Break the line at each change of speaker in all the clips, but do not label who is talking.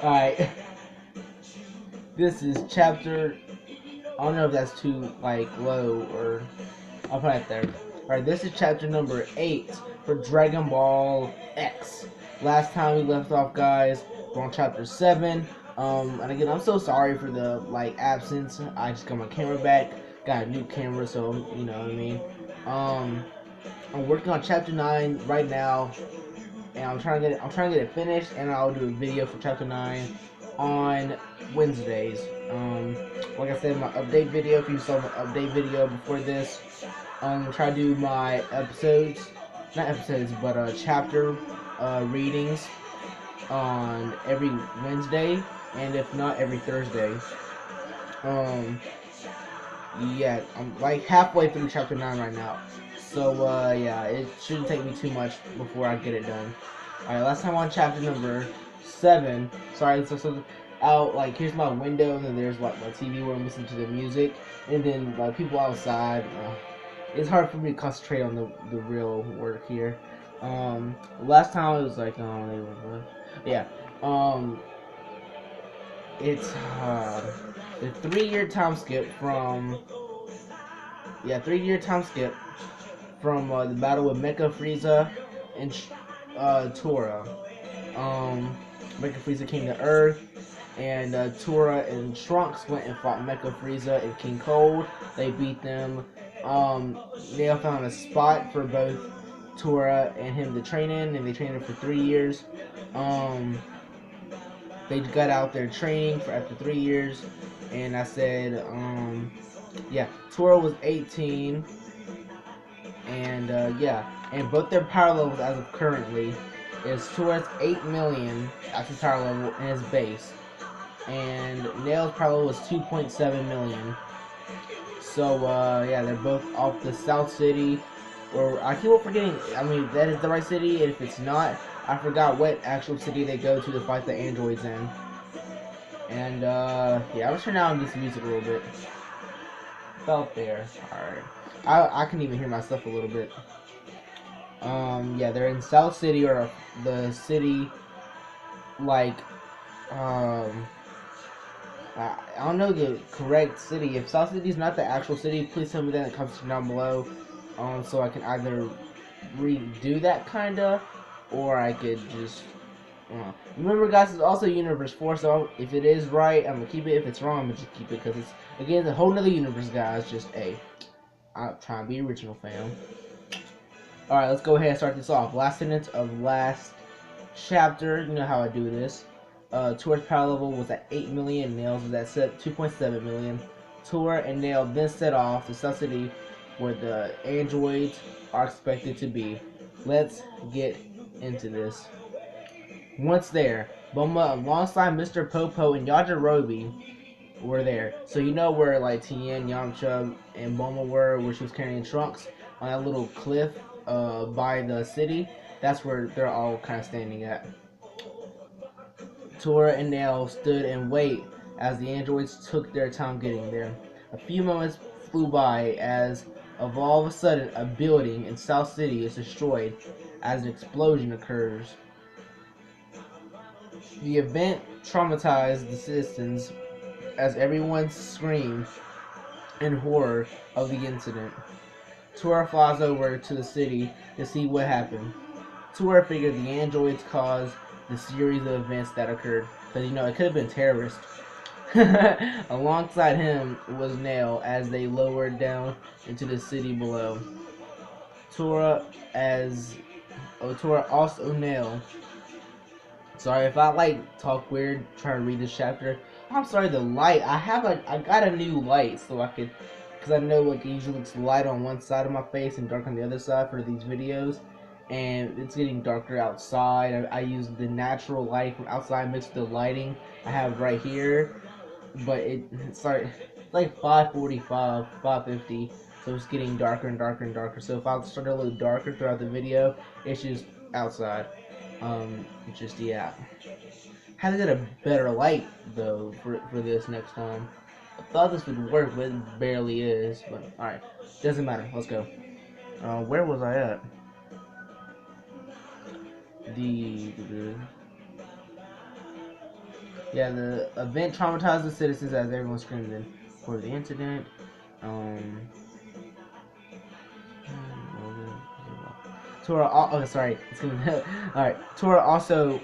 Alright, this is chapter. I don't know if that's too like low or I'll put it there. Alright, this is chapter number 8 for Dragon Ball X. Last time we left off, guys, we're on chapter 7. And again, I'm so sorry for the like absence. I just got my camera back, got a new camera, so you know what I mean. Um, I'm working on chapter 9 right now, and I'm trying to get it finished, and I'll do a video for chapter 9 on Wednesdays. Like I said, my update video. If you saw my update video before this, try to do my episodes, not episodes, but chapter readings on every Wednesday, and if not every Thursday. Um, yeah, I'm like halfway through chapter 9 right now. So yeah, it shouldn't take me too much before I get it done. Alright, last time on chapter number 7. Sorry, so out like here's my window, and then there's like my TV where I'm listening to the music, and then like people outside. It's hard for me to concentrate on the real work here. Last time it was like yeah. Um, it's the 3 year time skip from 3 year time skip from the battle with Mecha Frieza and Tora. Mecha Frieza came to Earth, and Tora and Trunks went and fought Mecha Frieza and King Cold. They beat them. They found a spot for both Tora and him to train in, and they trained him for 3 years. Um, they got out their training for after 3 years, and I said, yeah, Tora was 18, and yeah, and both their power levels as of currently is Tora's 8 million as his power level and his base, and Nail's power level was 2.7 million. So yeah, they're both off the South City, or I keep on forgetting. I mean, that is the right city, and if it's not, I forgot what actual city they go to fight the androids in. And yeah, I'll turn down this music a little bit. Felt there. Alright. I can even hear myself a little bit. Yeah, they're in South City, or the city, like, I don't know the correct city. If South City is not the actual city, please tell me that in the comments down below. So I can either redo that kinda, or I could just. Remember, guys, it's also Universe 4, so if it is right, I'm gonna keep it. If it's wrong, I'm gonna just keep it because it's again a whole nother universe, guys. Just I'm trying to be original, fam. All right, let's go ahead and start this off. Last sentence of last chapter. You know how I do this. Tour's power level was at 8 million. Nails was at 2.7 million. Tour and Nail then set off to South City, where the androids are expected to be. Let's get into this. Once there, Bulma alongside Mr. Popo and Yajirobe were there. So you know where like Tien, Yamcha, and Bulma were, where she was carrying Trunks on that little cliff by the city. That's where they're all kind of standing at. Tora and Nail stood and wait as the androids took their time getting there. A few moments flew by as of all of a sudden a building in South City is destroyed as an explosion occurs. The event traumatized the citizens as everyone screamed in horror of the incident. Tora flies over to the city to see what happened. Tora figured the androids caused the series of events that occurred. Because, you know, it could have been terrorists. Alongside him was Nail as they lowered down into the city below. Tora Tora also Nail. Sorry if I like talk weird trying to read this chapter. I'm sorry, the light. I got a new light so I could, because I know like it usually looks light on one side of my face and dark on the other side for these videos, and it's getting darker outside. I use the natural light from outside mixed with the lighting I have right here, but it's like 5:45, 5:50, so it's getting darker and darker and darker. So if I start a little darker throughout the video, it's just outside. Just yeah. Had to get a better light though for this next time. I thought this would work, but it barely is. But all right, doesn't matter. Let's go. Where was I at? The Yeah, the event traumatized the citizens as everyone screamed in for the incident. Tora, oh sorry, it's gonna. All right, Tora also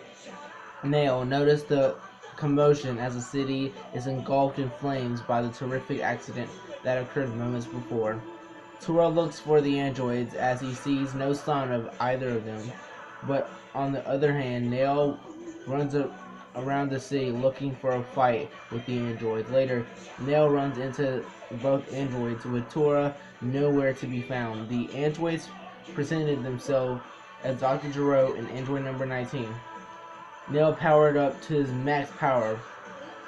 Nail noticed the commotion as the city is engulfed in flames by the terrific accident that occurred moments before. Tora looks for the androids as he sees no sign of either of them, but on the other hand, Nail runs around the city looking for a fight with the androids. Later, Nail runs into both androids with Tora nowhere to be found. The androids presented themselves as Dr. Gero and android number 19. Nail powered up to his max power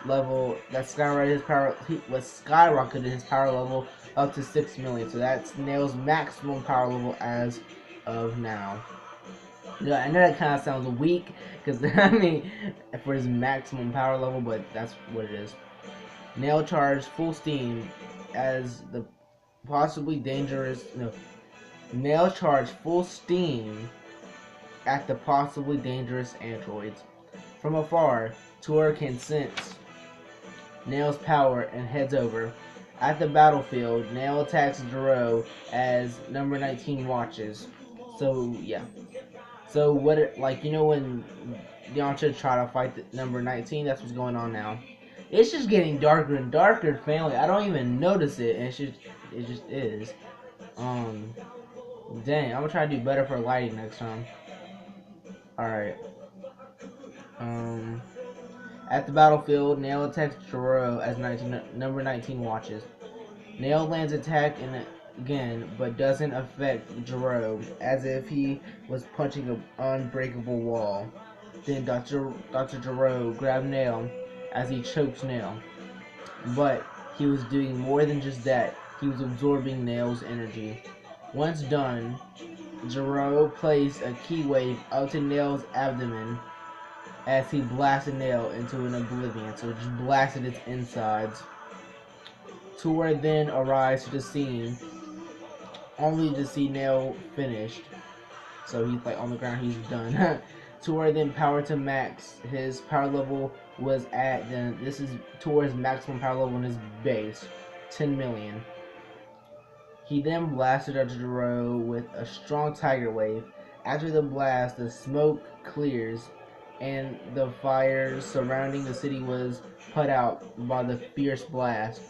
level. That skyrocketed his power level up to 6 million. So that's Nail's maximum power level as of now. Yeah, I know that kind of sounds weak because I mean for his maximum power level, but that's what it is. Nail charged full steam as the possibly dangerous. No, Nail charged full steam at the possibly dangerous androids. From afar, Tor can sense Nail's power and heads over. At the battlefield, Nail attacks Gero as number 19 watches. So, yeah. So, what it, like, you know when Yamcha try to fight the number 19? That's what's going on now. It's just getting darker and darker, family. I don't even notice it, and it just is. Dang, I'm gonna try to do better for lighting next time. Alright. At the battlefield, Nail attacks Gero as number 19 watches. Nail lands attack again, but doesn't affect Gero, as if he was punching an unbreakable wall. Then Dr. Gero grabbed Nail as he chokes Nail. But he was doing more than just that. He was absorbing Nail's energy. Once done, Gero placed a key wave up to Nail's abdomen as he blasted Nail into an oblivion, so it just blasted its insides. Tor then arrives to the scene, only to see Nail finished. So he's like on the ground, he's done. Tor then powered to max. His power level was at, then this is Tor's maximum power level in his base, 10 million. He then blasted Dr. Gero with a strong tiger wave. After the blast, the smoke clears and the fire surrounding the city was put out by the fierce blast.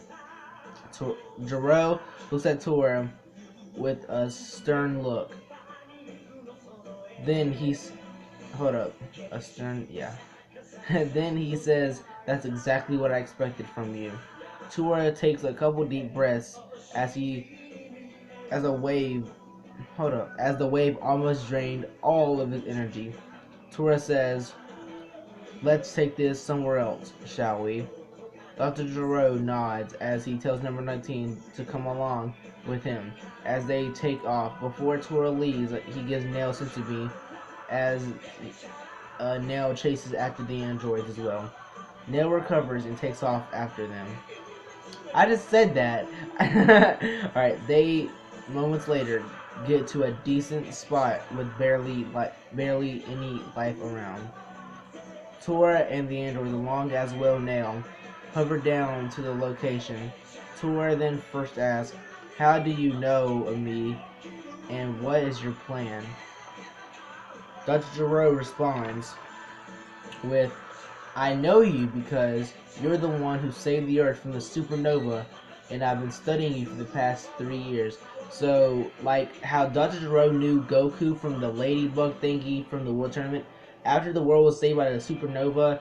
Gero looks at Tor with a stern look. Then he's Then he says, "That's exactly what I expected from you." Tor takes a couple deep breaths as the wave almost drained all of his energy. Tor says, "Let's take this somewhere else, shall we?" Dr. Gero nods as he tells number 19 to come along with him. As they take off, before Tor leaves, he gives Nail Senzu as Nail chases after the androids as well. Nail recovers and takes off after them. I just said that. Alright, they, moments later, get to a decent spot with barely any life around. Tor and the androids, along as well Nail, hover down to the location. Tor then first asks, "How do you know of me, and what is your plan?" Dr. Gero responds with, "I know you because you're the one who saved the Earth from the supernova, and I've been studying you for the past 3 years." So, like how Dr. Gero knew Goku from the ladybug thingy from the World Tournament, after the world was saved by the supernova,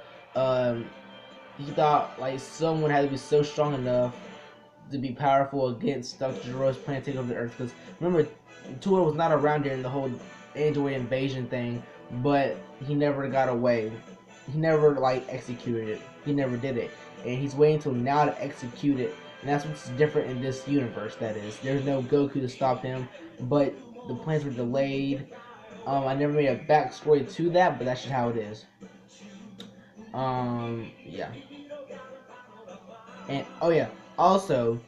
he thought like someone had to be so strong enough to be powerful against Dr. Gero's plan to take over the Earth. Because remember, Tor was not around during the whole android invasion thing, but he never got away. He never like executed it. He never did it, and he's waiting until now to execute it. And that's what's different in this universe. That is, there's no Goku to stop him, but the plans were delayed. I never made a backstory to that, but that's just how it is. Yeah. And oh yeah, also,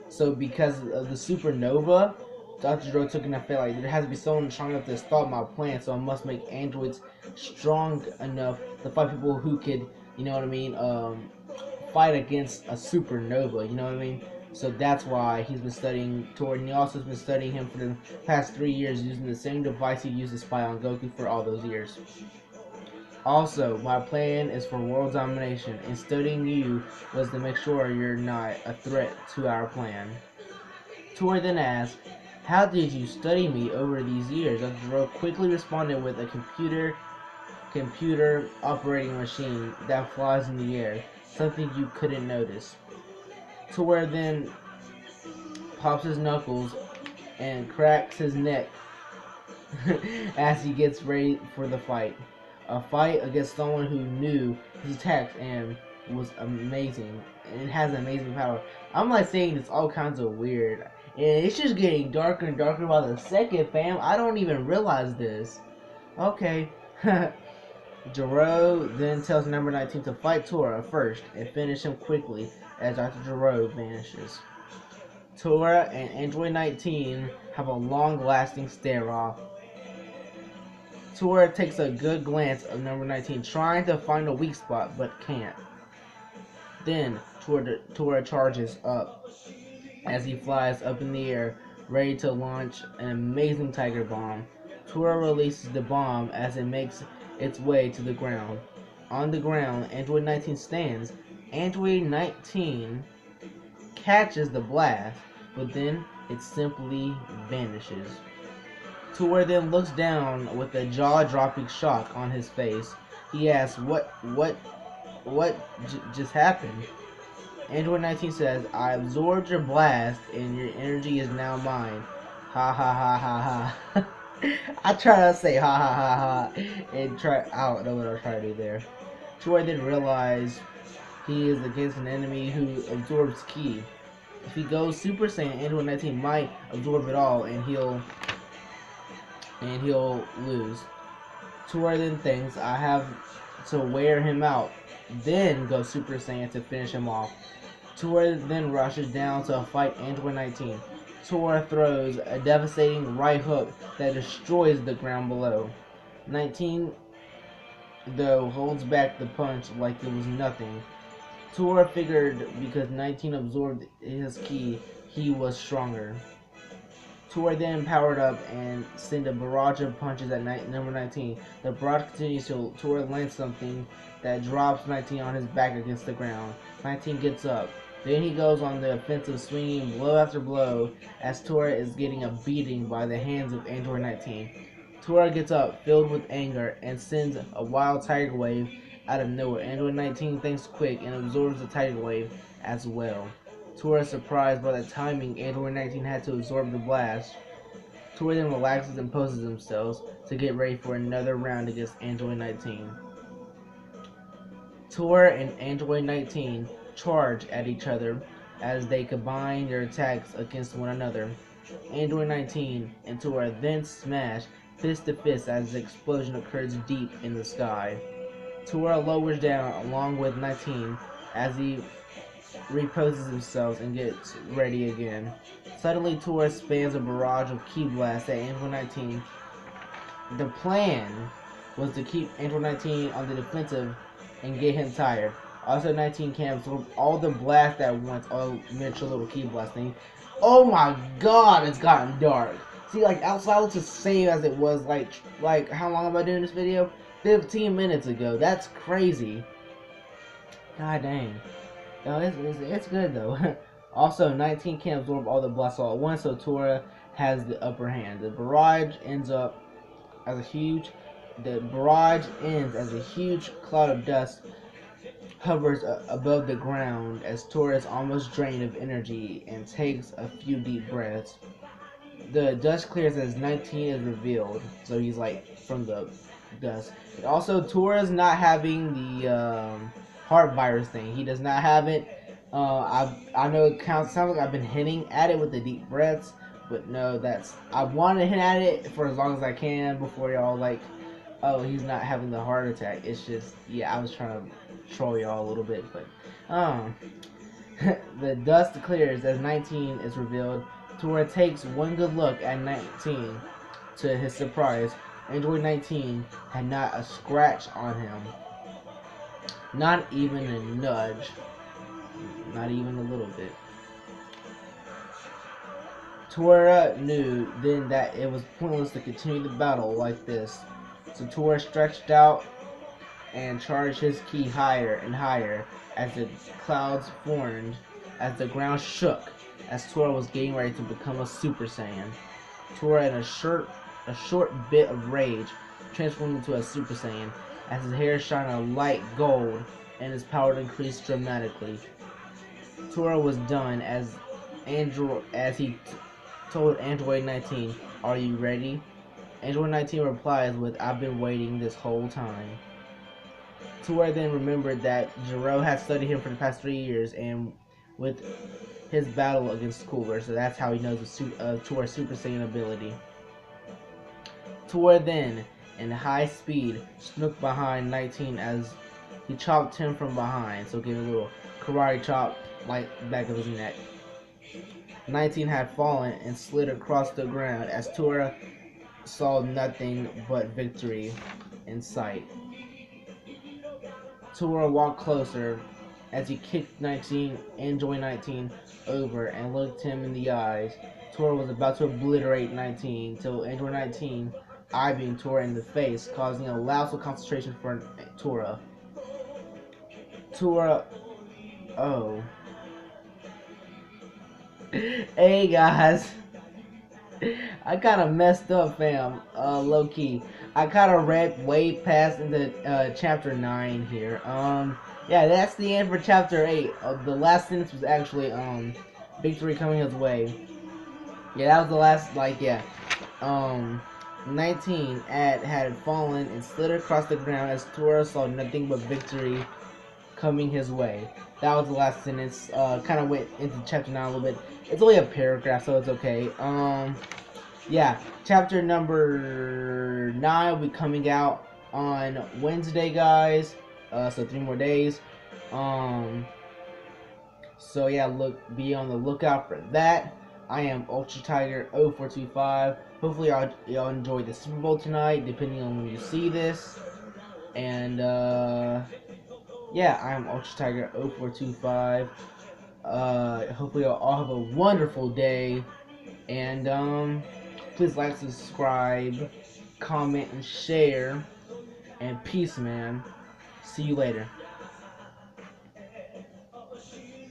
so because of the supernova, Dr. Gero took enough fail. Like there has to be someone strong enough to stop my plan, so I must make androids strong enough to fight people who could, you know what I mean, fight against a supernova, you know what I mean? So that's why he's been studying Tor, and he also has been studying him for the past 3 years using the same device he used to spy on Goku for all those years. Also, my plan is for world domination, and studying you was to make sure you're not a threat to our plan. Tor then asked, "How did you study me over these years?" Dr. Gero quickly responded with a computer operating machine that flies in the air, something you couldn't notice. Tor then pops his knuckles and cracks his neck as he gets ready for the fight. A fight against someone who knew his attacks and was amazing. And it has amazing power. I'm like saying it's all kinds of weird. And it's just getting darker and darker by the second, fam. I don't even realize this. Okay. Gero then tells number 19 to fight Tora first and finish him quickly as Dr. Gero vanishes. Tora and Android 19 have a long-lasting stare-off. Tora takes a good glance of number 19, trying to find a weak spot, but can't. Then, Tora charges up as he flies up in the air, ready to launch an amazing Tiger Bomb. Tora releases the bomb as it makes its way to the ground. On the ground, Android 19 stands. Android 19 catches the blast, but then it simply vanishes. Tora then looks down with a jaw-dropping shock on his face. He asks, what just happened? Android 19 says, "I absorbed your blast and your energy is now mine." Ha ha ha ha ha. I try to say ha ha ha ha and I don't know what I was trying to do there. Tora then realizes he is against an enemy who absorbs ki. If he goes Super Saiyan, Android 19 might absorb it all and he'll lose. Tora then thinks, "I have to wear him out, then go Super Saiyan to finish him off." Tora then rushes down to fight Android 19. Tora throws a devastating right hook that destroys the ground below. 19, though, holds back the punch like it was nothing. Tora figured because 19 absorbed his ki, he was stronger. Tora then powered up and sent a barrage of punches at number 19. The barrage continues till Tora lands something that drops 19 on his back against the ground. 19 gets up. Then he goes on the offensive, swinging blow after blow as Tora is getting a beating by the hands of Android 19. Tora gets up, filled with anger, and sends a wild Tiger Wave out of nowhere. Android 19 thinks quick and absorbs the Tiger Wave as well. Tora is surprised by the timing Android 19 had to absorb the blast. Tora then relaxes and poses themselves to get ready for another round against Android 19. Tora and Android 19 charge at each other as they combine their attacks against one another. Android 19 and Tora then smash fist to fist as the explosion occurs deep in the sky. Tora lowers down along with 19 as he reposes himself and gets ready again. Suddenly, Tora spans a barrage of ki blasts at Android 19. The plan was to keep Android 19 on the defensive and get him tired. Also, 19 can absorb all the blast at once, all miniature little ki blast thing. Oh my god, it's gotten dark. See, like, outside looks the same as it was, like how long am I doing this video? 15 minutes ago. That's crazy. God dang. No, it's good, though. Also, 19 can absorb all the blasts all at once, so Tora has the upper hand. The barrage ends as a huge cloud of dust hovers above the ground as Tora is almost drained of energy and takes a few deep breaths. The dust clears as 19 is revealed, so he's like from the dust. And also, Tora's not having the heart virus thing. He does not have it. I know it sounds like I've been hinting at it with the deep breaths, but no, I want to hint at it for as long as I can before y'all like, oh, he's not having the heart attack. It's just, yeah, I was trying to troll y'all a little bit, but the dust clears as 19 is revealed. Tora takes one good look at 19. To his surprise, Android 19 had not a scratch on him. Not even a nudge. Not even a little bit. Tora knew then that it was pointless to continue the battle like this, so Tora stretched out and charged his ki higher and higher as the clouds formed, as the ground shook, as Tora was getting ready to become a Super Saiyan. Tora, in a short bit of rage, transformed into a Super Saiyan, as his hair shined a light gold and his power increased dramatically. Tora was done as he told Android 19, "Are you ready?" Android 19 replies with, "I've been waiting this whole time." Tora then remembered that Gero had studied him for the past 3 years and with his battle against Cooler, so that's how he knows Tora's Super Saiyan ability. Tora then, in high speed, snooked behind 19 as he chopped him from behind, so gave a little karate chop like back of his neck. 19 had fallen and slid across the ground as Tora saw nothing but victory in sight. Tora walked closer as he kicked Android 19 over and looked him in the eyes. Tora was about to obliterate 19 till Android 19 eye-beamed Tora in the face, causing a loud concentration for Tora. Oh. Hey guys. I kind of messed up, fam. Low key. I kind of read way past into chapter 9 here. Yeah, that's the end for chapter 8. The last sentence was actually victory coming his way. Yeah, that was the last. Like, yeah. 19 had fallen and slid across the ground as Tora saw nothing but victory coming his way. That was the last sentence. Kind of went into chapter 9 a little bit. It's only a paragraph, so it's okay. Yeah, chapter number 9 will be coming out on Wednesday, guys. So 3 more days. So yeah, be on the lookout for that. I am Ultra Tiger 0425. Hopefully y'all enjoyed the Super Bowl tonight, depending on when you see this. And yeah, I am Ultra Tiger 0425. Hopefully y'all all have a wonderful day. And please like, subscribe, comment, and share. And peace, man. See you later.